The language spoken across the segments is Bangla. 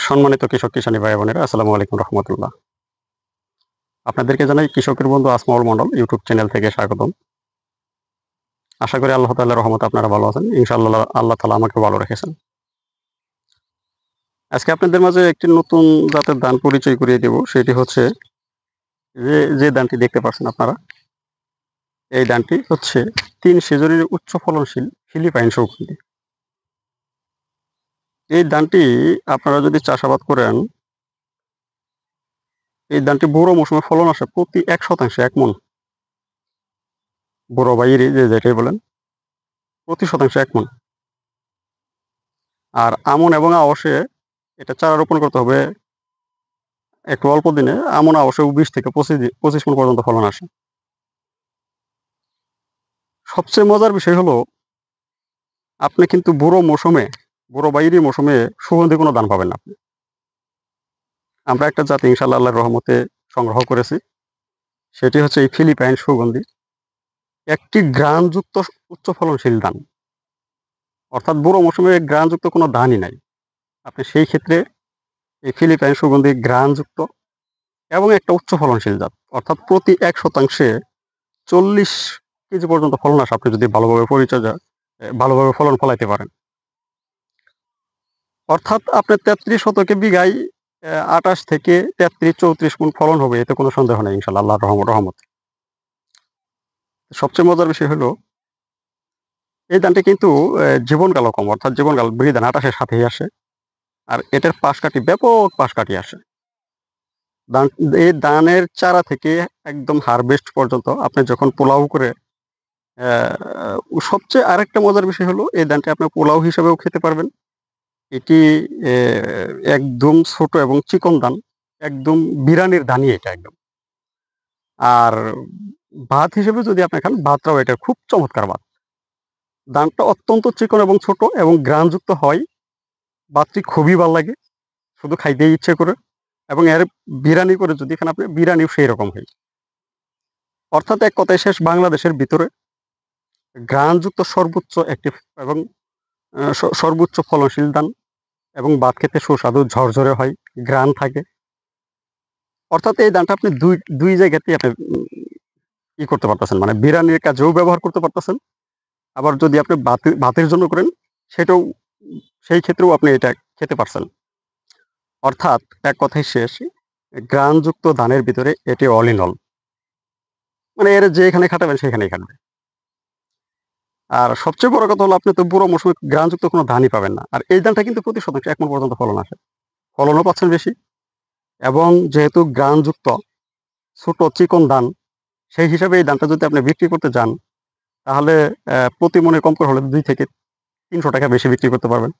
সম্মানিত কৃষক কিষানী ভাই বোনেরা, আসসালামু আলাইকুম রহমতুল্লাহ। আপনাদেরকে জানাই কৃষকের বন্ধু আসমাউল মন্ডল ইউটিউব চ্যানেল থেকে স্বাগতম। আশা করি আল্লাহ তাআলার রহমতে আপনারা ভালো আছেন। ইনশাআল্লাহ আল্লাহ তাআলা আমাকে ভালো রেখেছেন। আজকে আপনাদের মাঝে একটি নতুন জাতের ধান পরিচয় করিয়ে দেব। সেটি হচ্ছে যে ধানটি দেখতে পাচ্ছেন আপনারা। এই ধানটি হচ্ছে ৩ সিজনের উচ্চ ফলনশীল ফিলিপাইন শৌখিন। এই ধানটি আপনারা যদি চাষাবাদ করেন, এই ধানটি বোরো মৌসুমে ফলন আসে প্রতি ১% ১ মণ। বোরো বা ইরি যেটাই বলেন, প্রতি শতাংশে ১ মণ। আর আমন এবং আউশে এটা চারা রোপণ করতে হবে একটু অল্প দিনে। আমন আউশে ২০ থেকে ২৫ মণ পর্যন্ত ফলন আসে। সবচেয়ে মজার বিষয় হলো, আপনি কিন্তু বোরো বা ইরি মৌসুমে সুগন্ধি কোনো ধান পাবেন না আপনি। আমরা একটা জাত ইনশাআল্লাহ আল্লাহর রহমতে সংগ্রহ করেছি। সেটি হচ্ছে এই ফিলিপাইন সুগন্ধি। একটি ঘ্রাণযুক্ত উচ্চ ফলনশীল ধান। অর্থাৎ বোরো মৌসুমে ঘ্রাণযুক্ত কোনো ধানই নাই। আপনি সেই ক্ষেত্রে এই ফিলিপাইন সুগন্ধি ঘ্রাণযুক্ত এবং একটা উচ্চ ফলনশীল জাত। অর্থাৎ প্রতি ১% ৪০ কেজি পর্যন্ত ফলন আসে আপনি যদি ভালোভাবে পরিচর্যা ভালোভাবে ফলন ফলাইতে পারেন। অর্থাৎ আপনার ৩৩ শতকে বিঘায় ২৮ থেকে ৩৩-৩৪ মণ ফলন হবে, এতে কোনো সন্দেহ নেই ইনশাআল্লাহ আল্লাহর রহমতে। সবচেয়ে মজার বিষয় হলো, এই ধানটি কিন্তু জীবনকালও কম, অর্থাৎ জীবনকাল বিধান ২৮ এর সাথেই আসে। আর এটার পাশকাঠি ব্যাপক পাশকাঠি আসে। ধান এই ধানের চারা থেকে একদম হারভেস্ট পর্যন্ত আপনি যখন পোলাও করে সবচেয়ে আরেকটা মজার বিষয় হলো, এই ধানটি আপনি পোলাও হিসেবেও খেতে পারবেন। এটি এ একদম ছোট এবং চিকন ধান। একদম বিরানির ধানই এটা একদম। আর ভাত হিসেবে যদি আপনি খান, ভাতটাও এটা খুব চমৎকার ভাত। ধানটা অত্যন্ত চিকন এবং ছোট এবং ঘ্রাণযুক্ত হয়। ভাতটি খুবই ভাল লাগে। শুধু খাইতেই ইচ্ছে করে। এবং এর বিরানি করে যদি খান আপনি, বিরানিও সেই রকম হয়। অর্থাৎ এক কথায় শেষ, বাংলাদেশের ভিতরে ঘ্রাণযুক্ত সর্বোচ্চ একটি এবং সর্বোচ্চ ফলনশীল ধান এবং ভাত খেতে সুস্বাদু, ঝরঝরে হয়, ঘ্রাণ থাকে। অর্থাৎ এই ধানটা আপনি দুই জায়গাতেই আপনি করতে পারতেছেন। মানে বিরানির কাজেও ব্যবহার করতে পারতেছেন। আবার যদি আপনি ভাতের জন্য করেন, সেটাও সেই ক্ষেত্রেও আপনি এটা খেতে পারছেন। অর্থাৎ এক কথায় শেষ, ঘ্রাণযুক্ত ধানের ভিতরে এটি অল ইন অল। মানে এর যেখানে খাটাবেন সেখানেই খাটবে। আর সবচেয়ে বড় কথা হলো, আপনি তো বুড়ো মৌসুমে ঘ্রাণযুক্ত কোনো ধানই পাবেন না। আর এই ধানটা কিন্তু প্রতি শতাংশে ১ মণ পর্যন্ত ফলন আসে। ফলনও পাচ্ছেন বেশি। এবং যেহেতু ঘ্রাণযুক্ত ছোট চিকন ধান, সেই হিসাবে এই ধানটা যদি আপনি বিক্রি করতে যান, তাহলে প্রতি মণে কম করে হলে ৳২০০-৩০০ বেশি বিক্রি করতে পারবেন।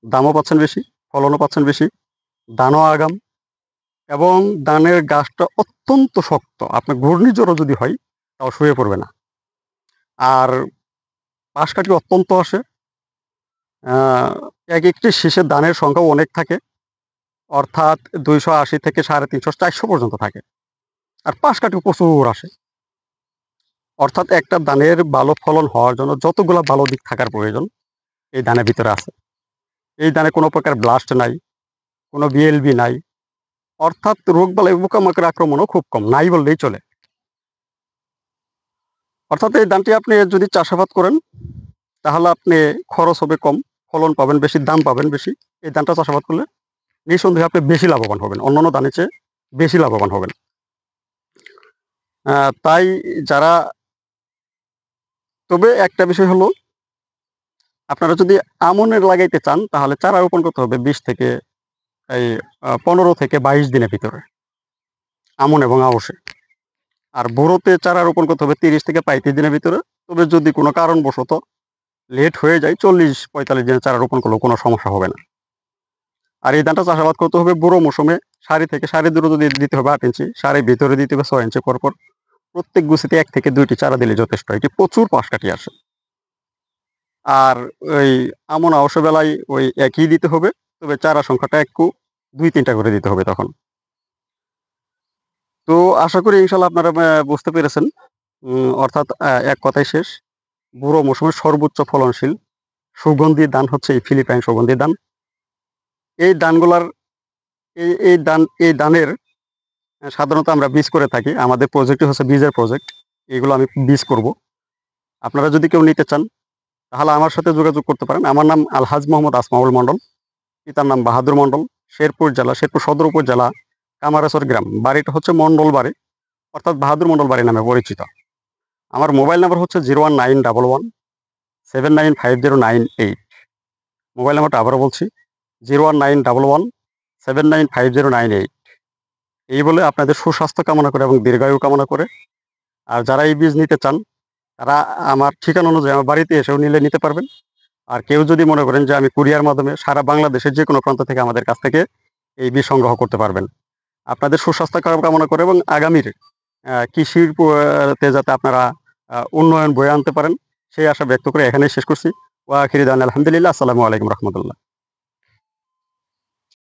দামও পাচ্ছেন বেশি, ফলনও পাচ্ছেন বেশি, দানও আগাম এবং ধানের গাছটা অত্যন্ত শক্ত। আপনার ঘূর্ণিঝড়ও যদি হয়, তাও শুয়ে পড়বে না। আর পাশকাঠি অত্যন্ত আসে। আ একেকটি শীষে ধানের সংখ্যাও অনেক থাকে। অর্থাৎ ২৮০ থেকে ৩৫০, ৪০০ পর্যন্ত থাকে। আর পাশকাঠিও প্রচুর আসে। অর্থাৎ একটা ধানের ভালো ফলন হওয়ার জন্য যতগুলা ভালো দিক থাকার প্রয়োজন, এই ধানের ভিতরে আছে। এই ধানে কোনো প্রকার ব্লাস্ট নাই, কোনো বিএলবি নাই। অর্থাৎ রোগবালাই পোকামাকড়ের আক্রমণও খুব কম, নাই বললেই চলে। অর্থাৎ এই ধানটি আপনি যদি চাষাবাদ করেন, তাহলে আপনি খরচ হবে কম, ফলন পাবেন বেশি, দাম পাবেন বেশি। এই ধানটা চাষাবাদ করলে নিঃসন্দেহে আপনি বেশি লাভবান হবেন। অন্যান্য ধানের চেয়ে বেশি লাভবান হবেন। তাই যারা তবে একটা বিষয় হলো, আপনারা যদি আমনের লাগাইতে চান, তাহলে চারা রোপণ করতে হবে ২০ থেকে ১৫ থেকে ২২ দিনের ভিতরে। আমন এবং আউশে। আর বোরোতে চারা রোপণ করতে হবে ৩০ থেকে ৩৫ দিনের ভিতরে। তবে যদি কোনো কারণবশত লেট হয়ে যায়, ৪০-৪৫ দিনে চারা রোপণ করলেও কোনো সমস্যা হবে না। আর এই ধানটা চাষাবাদ করতে হবে বুড়ো মৌসুমে। সারি থেকে সারি দূরত্ব দিতে হবে ৮ ইঞ্চি, সারির ভিতরে দিতে হবে ৬ ইঞ্চি পরপর। প্রত্যেক গুছিতে ১ থেকে ২টি চারা দিলে যথেষ্ট। এটি প্রচুর পাশকাঠি আসে। আর ওই আমন আউশ বেলায় ওই একই দিতে হবে। তবে চারা সংখ্যাটা একটু ২-৩টা করে দিতে হবে তখন। তো আশা করি ইনশাআল্লাহ আপনারা বুঝতে পেরেছেন। অর্থাৎ এক কথায় শেষ, বুড়ো মৌসুমের সর্বোচ্চ ফলনশীল সুগন্ধি ধান হচ্ছে এই ফিলিপাইন সুগন্ধি ধান। এই ধানগুলার এই ধানের সাধারণত আমরা বীজ করে থাকি। আমাদের প্রজেক্টই হচ্ছে বীজের প্রজেক্ট। এগুলো আমি বীজ করব। আপনারা যদি কেউ নিতে চান তাহলে আমার সাথে যোগাযোগ করতে পারেন। আমার নাম আলহাজ মোহাম্মদ আসমাউল মণ্ডল। পিতার নাম বাহাদুর মণ্ডল। শেরপুর সদর উপজেলা, কামারাসর গ্রাম। বাড়িটা হচ্ছে মণ্ডল বাড়ি, অর্থাৎ বাহাদুর মণ্ডল বাড়ি নামে পরিচিত। আমার মোবাইল নাম্বার হচ্ছে 01911 7950998। মোবাইল নাম্বারটা আবারও বলছি, 01911 7950998। এই বলে আপনাদের সুস্বাস্থ্য কামনা করে এবং দীর্ঘায়ু কামনা করে, আর যারা এই বীজ নিতে চান তারা আমার ঠিকানা অনুযায়ী আমার বাড়িতে এসেও নিতে পারবেন। আর কেউ যদি মনে করেন যে আমি কুরিয়ার মাধ্যমে সারা বাংলাদেশের যে কোনো প্রান্ত থেকে আমাদের কাছ থেকে এই বীজ সংগ্রহ করতে পারবেন। আপনাদের সুস্বাস্থ্য কামনা করে এবং আগামীর কৃষির তে যাতে আপনারা উন্নয়ন বয়ে আনতে পারেন সেই আশা ব্যক্ত করে এখানেই শেষ করছি। ওয়া আখিরি দাওয়ানা আলহামদুলিল্লাহ। আসসালামু আলাইকুম রহমতুল্লাহ।